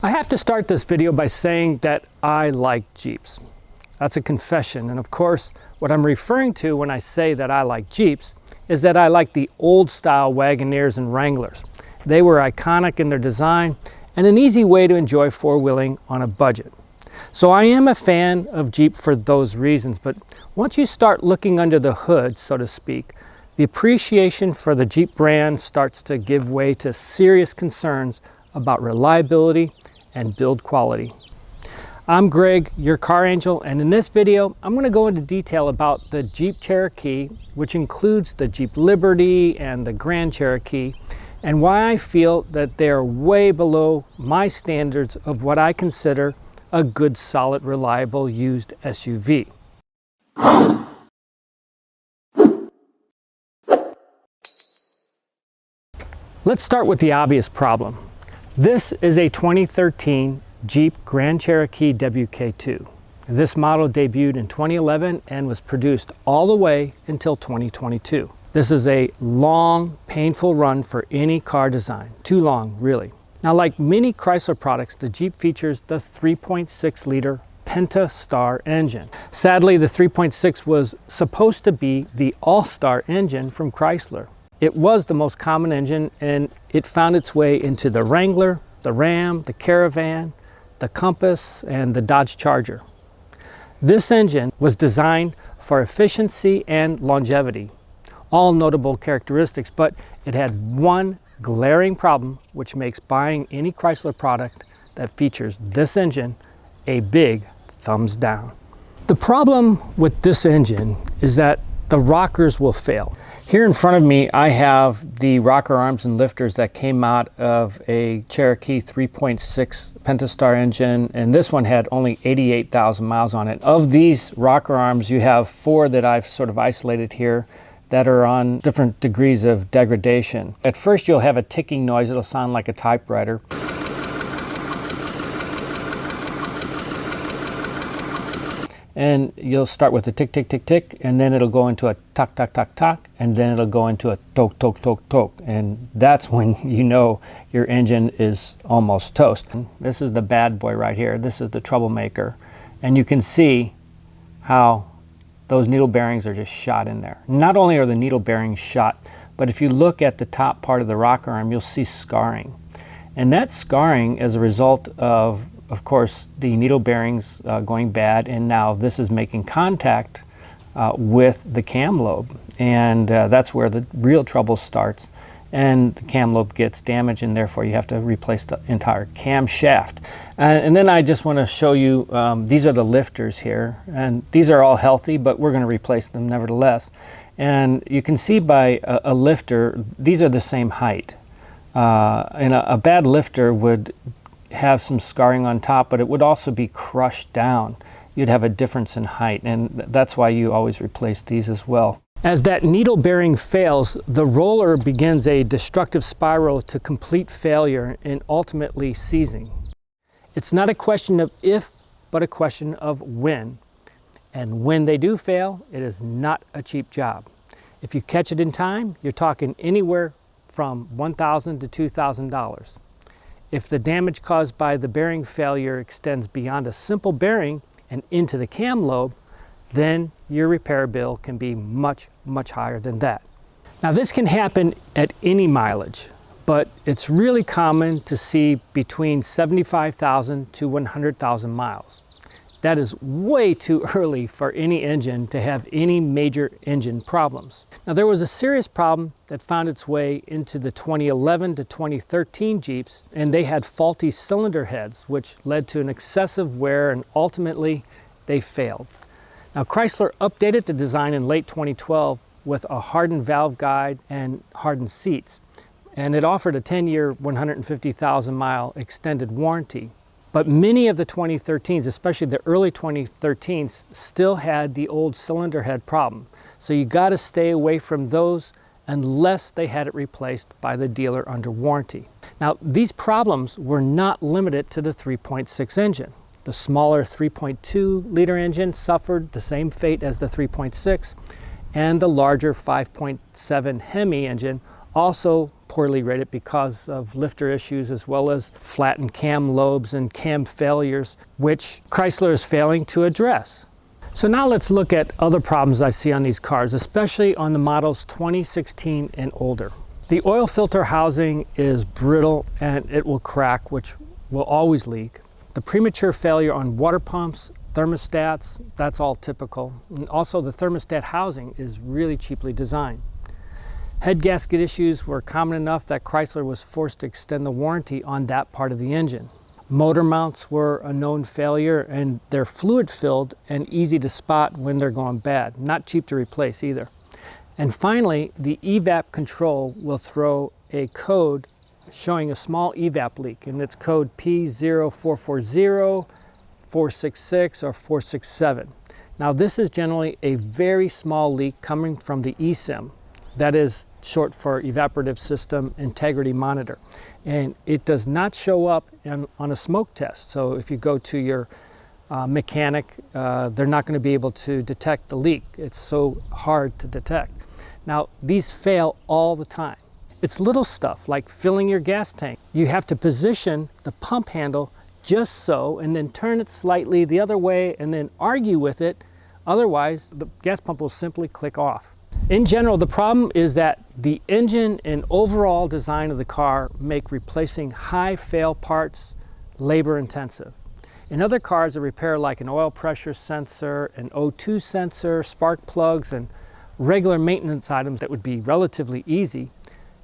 I have to start this video by saying that I like Jeeps. That's a confession, and of course what I'm referring to when I say that I like Jeeps is that I like the old style Wagoneers and Wranglers. They were iconic in their design and an easy way to enjoy four-wheeling on a budget. So I am a fan of Jeep for those reasons, but once you start looking under the hood, so to speak, the appreciation for the Jeep brand starts to give way to serious concerns about reliability and build quality. I'm Greg, your car angel, and in this video I'm going to go into detail about the Jeep Cherokee, which includes the Jeep Liberty and the Grand Cherokee, and why I feel that they are way below my standards of what I consider a good, solid, reliable used SUV. Let's start with the obvious problem. This is a 2013 Jeep Grand Cherokee WK2. This model debuted in 2011 and was produced all the way until 2022. This is a long, painful run for any car design. Too long, really. Now, like many Chrysler products, the Jeep features the 3.6-liter pentastar engine. Sadly, the 3.6 was supposed to be the all-star engine from Chrysler. It was the most common engine, and it found its way into the Wrangler, the Ram, the Caravan, the Compass, and the Dodge Charger. This engine was designed for efficiency and longevity, all notable characteristics, but it had one glaring problem which makes buying any Chrysler product that features this engine a big thumbs down. The problem with this engine is that the rockers will fail. Here in front of me, I have the rocker arms and lifters that came out of a Cherokee 3.6 pentastar engine, and this one had only 88,000 miles on it. Of these rocker arms, you have four that I've sort of isolated here that are on different degrees of degradation. At first, you'll have a ticking noise. It'll sound like a typewriter. And you'll start with a tick, tick, tick, tick, and then it'll go into a tock, tock, tock, tock, and then it'll go into a toke, toke, toke, toke. And that's when you know your engine is almost toast. This is the bad boy right here. This is the troublemaker. And you can see how those needle bearings are just shot in there. Not only are the needle bearings shot, but if you look at the top part of the rocker arm, you'll see scarring. And that scarring is a result of course, the needle bearings going bad, and now this is making contact with the cam lobe. And that's where the real trouble starts. And the cam lobe gets damaged, and therefore you have to replace the entire camshaft. And then I just want to show you, these are the lifters here. And these are all healthy, but we're going to replace them nevertheless. And you can see by a lifter, these are the same height. And a bad lifter would have some scarring on top, but it would also be crushed down. You'd have a difference in height, and that's why you always replace these as well. As that needle bearing fails, the roller begins a destructive spiral to complete failure and ultimately seizing. It's not a question of if, but a question of when. And when they do fail, it is not a cheap job. If you catch it in time, you're talking anywhere from $1,000 to $2,000. If the damage caused by the bearing failure extends beyond a simple bearing and into the cam lobe, then your repair bill can be much, much higher than that. Now, this can happen at any mileage, but it's really common to see between 75,000 to 100,000 miles. That is way too early for any engine to have any major engine problems. Now, there was a serious problem that found its way into the 2011 to 2013 Jeeps, and they had faulty cylinder heads, which led to an excessive wear, and ultimately they failed. Now, Chrysler updated the design in late 2012 with a hardened valve guide and hardened seats, and it offered a 10-year, 150,000-mile extended warranty. But many of the 2013s, especially the early 2013s, still had the old cylinder head problem. So you got to stay away from those unless they had it replaced by the dealer under warranty. Now, these problems were not limited to the 3.6 engine. The smaller 3.2-liter engine suffered the same fate as the 3.6, and the larger 5.7 Hemi engine also poorly rated because of lifter issues as well as flattened cam lobes and cam failures, which Chrysler is failing to address. So now let's look at other problems I see on these cars, especially on the models 2016 and older. The oil filter housing is brittle and it will crack, which will always leak. The premature failure on water pumps, thermostats, that's all typical. And also the thermostat housing is really cheaply designed. Head gasket issues were common enough that Chrysler was forced to extend the warranty on that part of the engine. Motor mounts were a known failure and they're fluid filled and easy to spot when they're going bad. Not cheap to replace either. And finally, the evap control will throw a code showing a small evap leak, and it's code P0440, 466, or 467. Now this is generally a very small leak coming from the eSIM. That is short for Evaporative System Integrity Monitor. And it does not show up on a smoke test. So if you go to your mechanic, they're not going to be able to detect the leak. It's so hard to detect. Now, these fail all the time. It's little stuff like filling your gas tank. You have to position the pump handle just so, and then turn it slightly the other way, and then argue with it. Otherwise, the gas pump will simply click off. In general, the problem is that the engine and overall design of the car make replacing high fail parts labor intensive. In other cars, a repair like an oil pressure sensor, an O2 sensor, spark plugs, and regular maintenance items that would be relatively easy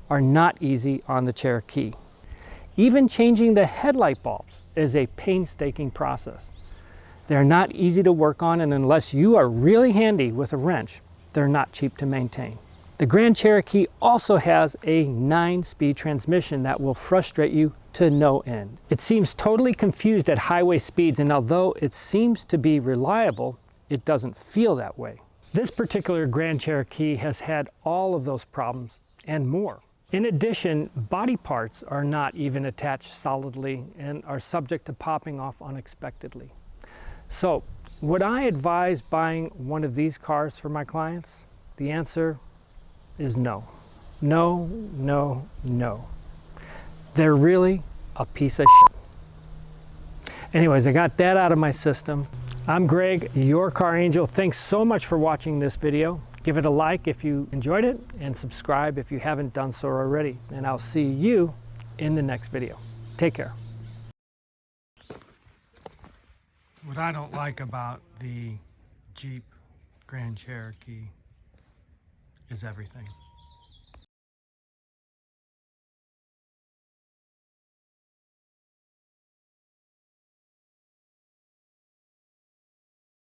are not easy on the Cherokee. Even changing the headlight bulbs is a painstaking process. They're not easy to work on, and unless you are really handy with a wrench, they're not cheap to maintain. The Grand Cherokee also has a 9-speed transmission that will frustrate you to no end. It seems totally confused at highway speeds, and although it seems to be reliable, it doesn't feel that way. This particular Grand Cherokee has had all of those problems and more. In addition, body parts are not even attached solidly and are subject to popping off unexpectedly. So, would I advise buying one of these cars for my clients? The answer is no. No, no, no. They're really a piece of shit. Anyways, I got that out of my system. I'm Greg, your car angel. Thanks so much for watching this video. Give it a like if you enjoyed it, and subscribe if you haven't done so already. And I'll see you in the next video. Take care. What I don't like about the Jeep Grand Cherokee is everything.